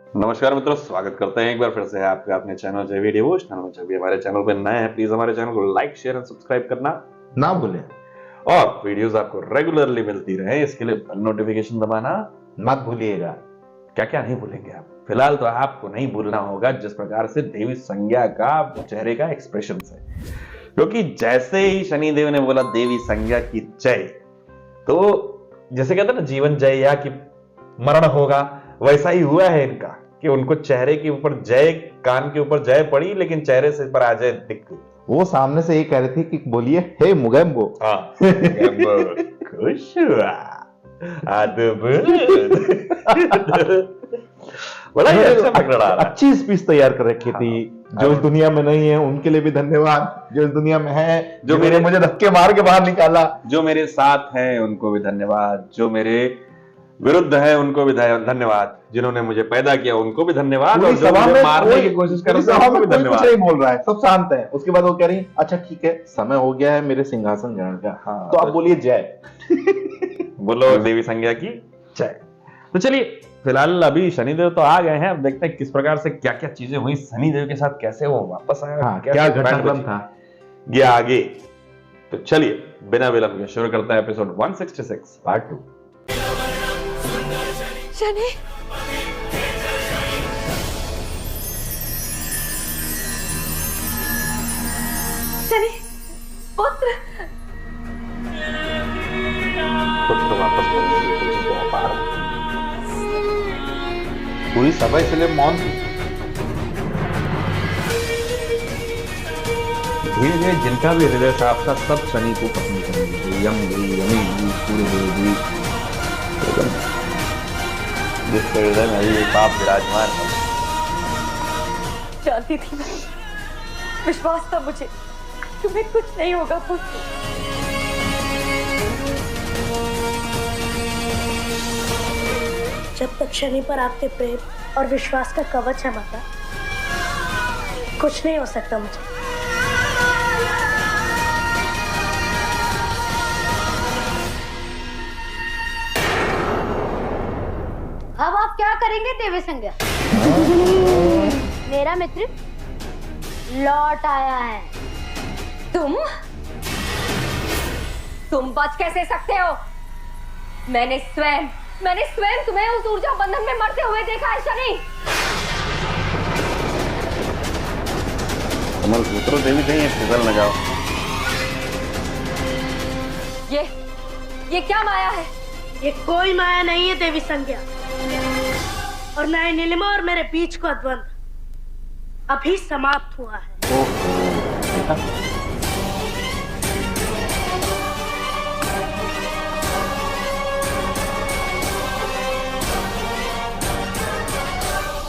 नमस्कार मित्रों, स्वागत करते हैं एक बार फिर से आपके अपने चैनल जेवी डिवोशनल में। जब भी हमारे चैनल पर नए हैं, प्लीज हमारे चैनल को लाइक, शेयर एंड सब्सक्राइब करना ना भूलें और वीडियोस आपको रेगुलरली मिलती रहे इसके लिए बेल नोटिफिकेशन दबाना मत भूलिएगा। क्या क्या नहीं भूलेंगे आप? फिलहाल तो आपको नहीं भूलना होगा जिस प्रकार से देवी संज्ञा का चेहरे का एक्सप्रेशन है, क्योंकि जैसे ही शनिदेव ने बोला देवी संज्ञा की जय, तो जैसे कहते हैं ना जीवन जय या कि मरण होगा, वैसा ही हुआ है इनका कि उनको चेहरे के ऊपर जय, कान के ऊपर जय पड़ी, लेकिन चेहरे से पर अजय दिख गई। वो सामने से ये कह रहे थे कि बोलिए हे मुगेम्बो। हाँ, खुश हुआ अद्भुत। बड़ा ही अच्छा लग रहा है। अच्छी स्पीच तैयार कर रखी थी। जो इस दुनिया में नहीं है उनके लिए भी धन्यवाद, जो इस दुनिया में है, जो मेरे मुझे धक्के मार के बाहर निकाला, जो मेरे साथ हैं उनको भी धन्यवाद, जो मेरे विरुद्ध है उनको भी धन्यवाद, जिन्होंने मुझे पैदा किया उनको भी धन्यवाद, और जो मुझे मारने की कोशिश कर रहे हैं उनको भी धन्यवाद। कुछ नहीं बोल रहा है, सब शांत है। उसके बाद वो कह रही अच्छा ठीक है, समय हो गया है मेरे सिंहासन ग्रहण का। हाँ, तो आप बोलिए जय। बोलो देवी संज्ञा की जय। तो चलिए, फिलहाल अभी शनिदेव तो आ गए हैं, अब देखते हैं किस प्रकार से क्या क्या चीजें हुई शनिदेव के साथ, कैसे वो वापस आया, हाँ, क्या घटनाक्रम था ये आगे। तो चलिए बिना विलंब के शुरू करते हैं एपिसोड 166 पार्ट 2। शनि, शनि, पुत्र, पुत्र वापस करने की कोशिश कर पा रहा हूं। पूरी सभा इसलिए मौन थी। धीरे धीरे जिनका भी हृदय साफ था सब शनि को पसंद करेंगे। यम भी, यमी भी, पूरे भी, जिसके हृदय में ये पाप विराजमान है। जानती थी मैं, विश्वास था मुझे तुम्हें कुछ नहीं होगा पुत्र। जब तक शनि पर आपके प्रेम और विश्वास का कवच है माता, कुछ नहीं हो सकता मुझे। अब आप क्या करेंगे देवी संज्ञा? मेरा मित्र लौट आया है। तुम बच कैसे सकते हो? मैंने स्वयं तुम्हें उस ऊर्जा बंधन में मरते हुए देखा है शनि। कमल उतरो देवी, कहीं फिसल न जाओ। ये क्या माया है? ये कोई माया नहीं है देवी संज्ञा, और न ही नीलिमा और मेरे बीच का द्वंद्व अभी समाप्त हुआ है।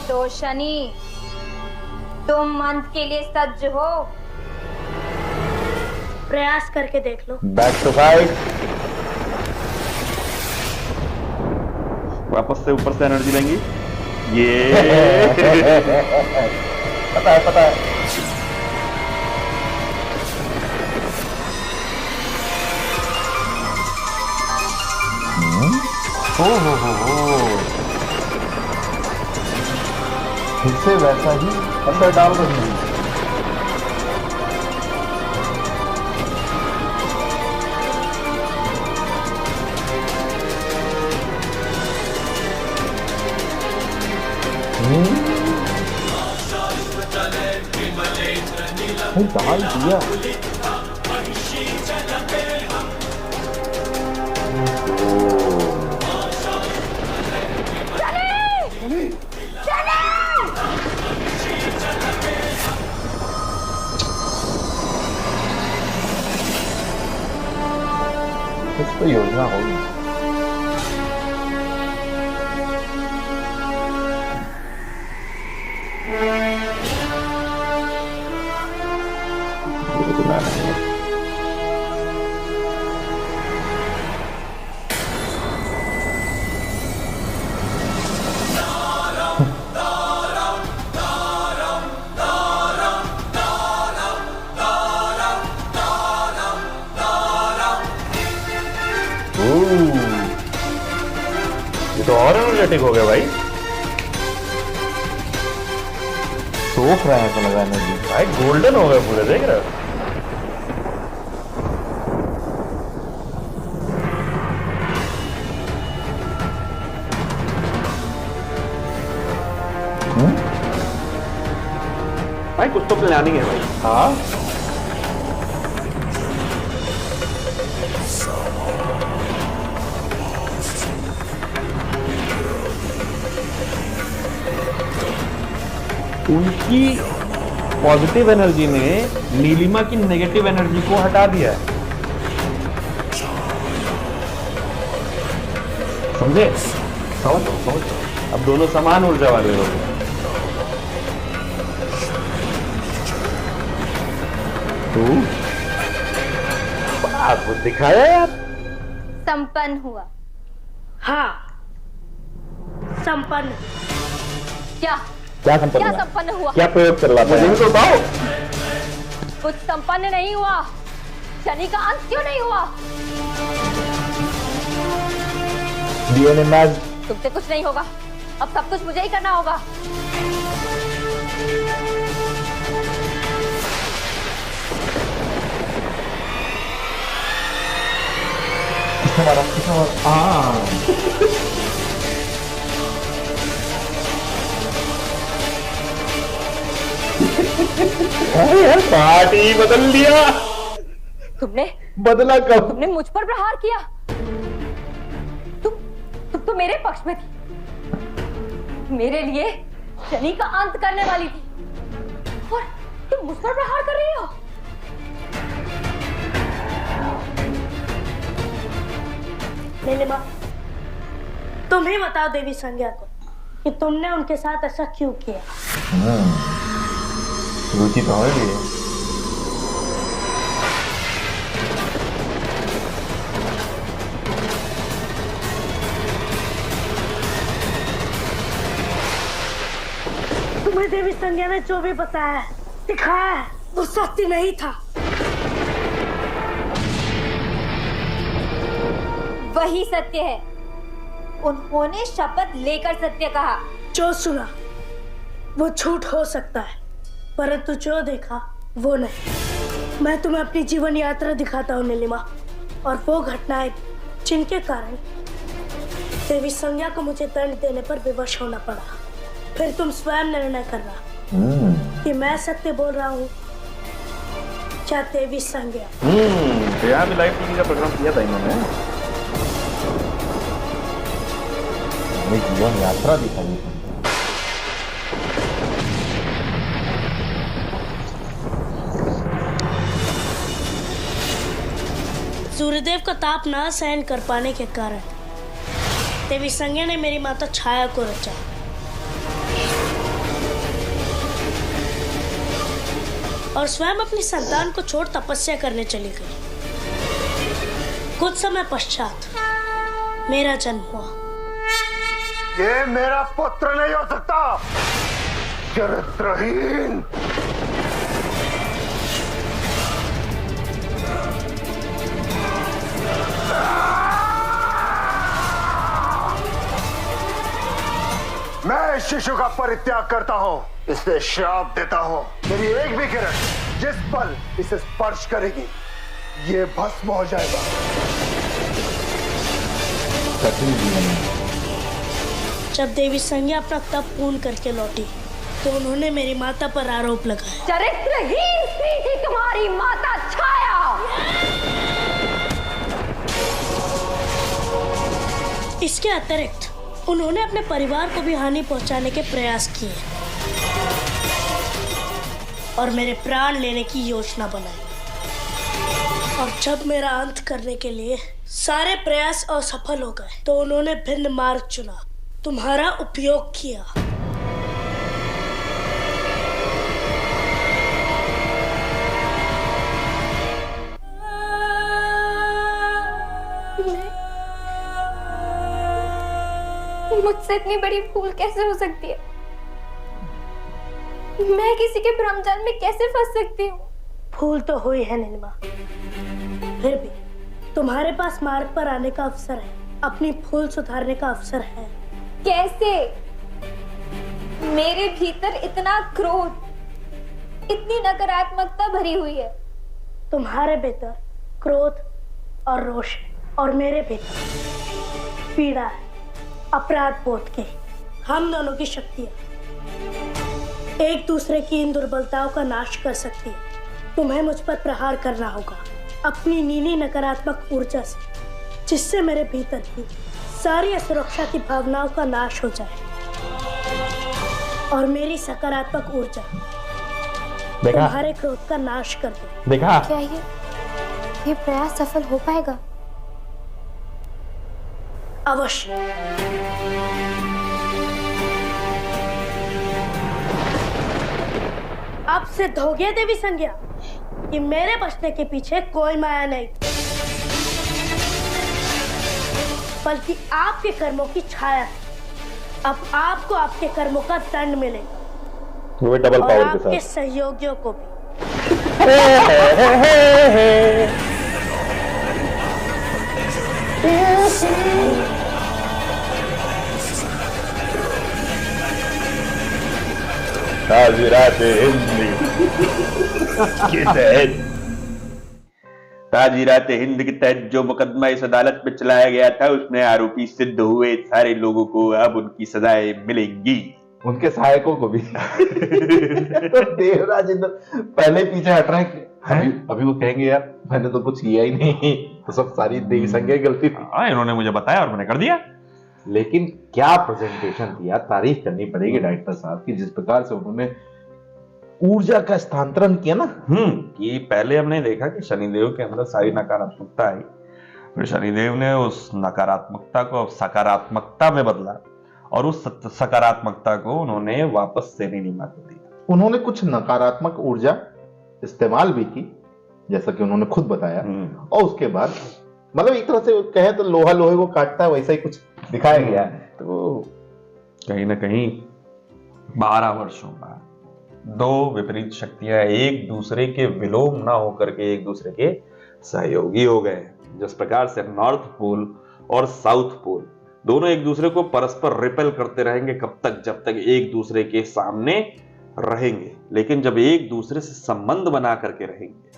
तो शनि, तुम अंत के लिए सज्ज हो? प्रयास करके देख लो। Back to fight. वापस से ऊपर से एनर्जी लेंगी ये। पता है। हो फिर से वैसा ही अंदर डाल रही है। डाल दिया। कुछ तो योजना होगी। ये तो और एनर्जेटिक हो गया भाई। सोख रहा है, ऐसा लगा एनर्जी। भाई गोल्डन हो गए पूरे, देख रहे हो? भाई कुछ तो प्लानिंग है भाई। हाँ, उनकी पॉजिटिव एनर्जी ने नीलिमा की नेगेटिव एनर्जी को हटा दिया है, समझे? समझ। अब दोनों समान ऊर्जा वाले हो गए। बात वो दिखाया यार। संपन्न हुआ। हाँ, संपन्न। क्या क्या संपन्न क्या हुआ? संपन्न हुआ? क्या प्रयोग कर रहा था? मुझे भी तो बताओ। कुछ संपन्न नहीं हुआ। शनि का अंत क्यों नहीं हुआ? DNA match. तुमसे कुछ नहीं होगा, अब सब कुछ मुझे ही करना होगा। किसने मारा? हाँ, अरे यार पार्टी बदल दिया। तुमने बदला कब? तुमने मुझ पर प्रहार किया। तुम तो मेरे पक्ष में थी, मेरे लिए शनि का अंत करने वाली थी, और तुम मुझ पर प्रहार कर रही हो। नीलिमा, तुम ही बताओ देवी संज्ञा को कि तुमने उनके साथ ऐसा क्यों किया। रुचि तो है ये। तुम्हें देवी संज्ञा ने जो भी बताया दिखाया है, वो सत्य नहीं था। वही सत्य है। उन्होंने शपथ लेकर सत्य कहा। जो सुना वो झूठ हो सकता है, परंतु जो देखा वो नहीं। मैं तुम्हें अपनी जीवन यात्रा दिखाता हूँ नीलिमा, और वो घटनाएं जिनके कारण देवी संज्ञा को मुझे दंड देने पर विवश होना पड़ा। फिर तुम स्वयं निर्णय करना कि मैं सत्य बोल रहा हूँ या देवी संज्ञा। तो यहाँ भी लाइव टीवी का प्रोग्राम किया था इन्होंने। जीवन यात्रा दिखाई। सूर्यदेव का ताप ना सहन कर पाने के कारण देवी संज्ञा ने मेरी माता छाया को रचा, और स्वयं अपनी संतान को छोड़ तपस्या करने चली गई। कुछ समय पश्चात मेरा जन्म हुआ। ये मेरा पुत्र नहीं हो सकता, चरित्रहीन। मैं इस शिशु का परित्याग करता हूं, इसे श्राप देता हूं। मेरी एक भी किरण जिस पल इसे स्पर्श करेगी, ये भस्म हो जाएगा। कठिन जीवन है। जब देवी संज्ञा अपना तप पूर्ण करके लौटी तो उन्होंने मेरी माता पर आरोप लगाया। चरित्रहीन स्त्री थी तुम्हारी माता छाया। इसके अतिरिक्त उन्होंने अपने परिवार को भी हानि पहुंचाने के प्रयास किए और मेरे प्राण लेने की योजना बनाई। और जब मेरा अंत करने के लिए सारे प्रयास असफल हो गए तो उन्होंने भिन्न मार्ग चुना, तुम्हारा उपयोग किया। मुझसे इतनी बड़ी भूल कैसे हो सकती है? मैं किसी के भ्रमजाल में कैसे फंस सकती हूँ? भूल तो हुई है नीलिमा, फिर भी तुम्हारे पास मार्ग पर आने का अवसर है, अपनी भूल सुधारने का अवसर है। कैसे? मेरे भीतर इतना क्रोध, इतनी नकारात्मकता भरी हुई है। तुम्हारे भीतर क्रोध और रोष है और मेरे भीतर पीड़ा है, अपराध बोध की। हम दोनों की शक्तियां एक दूसरे की इन दुर्बलताओं का नाश कर सकती है। तुम्हें मुझ पर प्रहार करना होगा अपनी नीली नकारात्मक ऊर्जा से, जिससे मेरे भीतर की सारी असुरक्षा की भावनाओं का नाश हो जाए और मेरी सकारात्मक ऊर्जा देखा तुम्हारे क्रोध का नाश कर दे। देखा क्या ये प्रयास सफल हो पाएगा? अवश्य। अब सिद्ध हो गया देवी संज्ञा कि मेरे बचने के पीछे कोई माया नहीं, बल्कि आपके कर्मों की छाया है। अब आपको आपके कर्मों का दंड मिलेगा, वो डबल और पावर के आपके साथ। सहयोगियों को भी। ताजीरात हिंद के तहत ताजीरात हिंद के तहत जो मुकदमा इस अदालत में चलाया गया था, उसमें आरोपी सिद्ध हुए सारे लोगों को अब उनकी सजाएं मिलेंगी, उनके सहायकों को भी। तो देवराज इंद्र पहले पीछे हट रहे हैं। अभी वो कहेंगे यार मैंने तो कुछ किया ही नहीं, तो सब सारी देवी संज्ञा की गलती थी। इन्होंने मुझे बताया और मैंने कर दिया। लेकिन क्या प्रेजेंटेशन दिया, तारीफ करनी पड़ेगी डायरेक्टर साहब की, जिस प्रकार से उन्होंने ऊर्जा का स्थानांतरण किया ना। कि पहले हमने देखा कि शनिदेव के अंदर सारी नकारात्मकता आई, फिर शनिदेव ने उस नकारात्मकता को सकारात्मकता में बदला और उस सकारात्मकता को उन्होंने वापस से नीलिमा को दी। उन्होंने कुछ नकारात्मक ऊर्जा इस्तेमाल भी की, जैसा कि उन्होंने खुद बताया, और उसके बाद मतलब एक तरह से कहें तो लोहा लोहे को काटता है, वैसा ही कुछ दिखाया गया है। तो कहीं ना कहीं 12 वर्षों बाद दो विपरीत शक्तियां एक दूसरे के विलोम ना होकर के एक दूसरे के सहयोगी हो गए। जिस प्रकार से नॉर्थ पोल और साउथ पोल दोनों एक दूसरे को परस्पर रिपेल करते रहेंगे, कब तक? जब तक एक दूसरे के सामने रहेंगे। लेकिन जब एक दूसरे से संबंध बना करके रहेंगे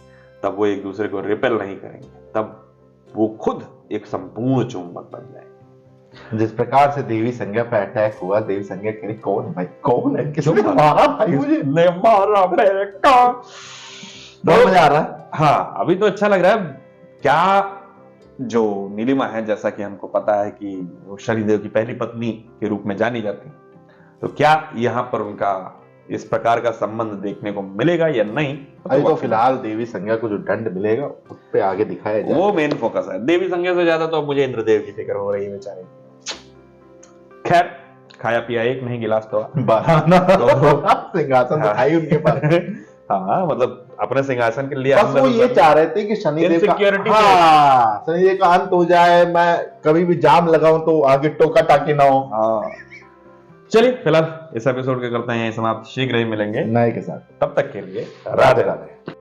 तब वो एक दूसरे को रिपेल नहीं करेंगे, तब वो खुद एक संपूर्ण चुंबक बन जाएंगे। जिस प्रकार से देवी संज्ञा पे अटैक हुआ, देवी संज्ञा कह रही कौन है भाई, कौन है, किसने मारा भाई मुझे, ने मारा मेरे को। बहुत मजा आ रहा है। हाँ, अभी तो अच्छा लग रहा है। क्या जो नीलिमा है, जैसा कि हमको पता है कि वो शनिदेव की पहली पत्नी के रूप में जानी जाती, तो क्या यहाँ पर उनका इस प्रकार का संबंध देखने को मिलेगा या नहीं? अभी तो फिलहाल देवी संज्ञा को जो दंड मिलेगा उस पे आगे दिखाया जाए, वो मेन फोकस है। देवी संज्ञा से ज्यादा तो अब मुझे इंद्रदेव की फिक्र हो रही है बेचारे। खैर, खाया पिया एक नहीं गिलास तो बहाना सिंहासन तो आई उनके पास। हाँ, मतलब अपने सिंहासन के लिए बस वो ये चाह रहे थे कि शनिदेव Insecurity का शनिदेव का अंत हो जाए, मैं कभी भी जाम लगाऊं तो आगे टोका टाकी ना हो। हाँ, चलिए फिलहाल इस एपिसोड के करते हैं यहीं समाप्त। शीघ्र ही मिलेंगे नए के साथ, तब तक के लिए राधे राधे।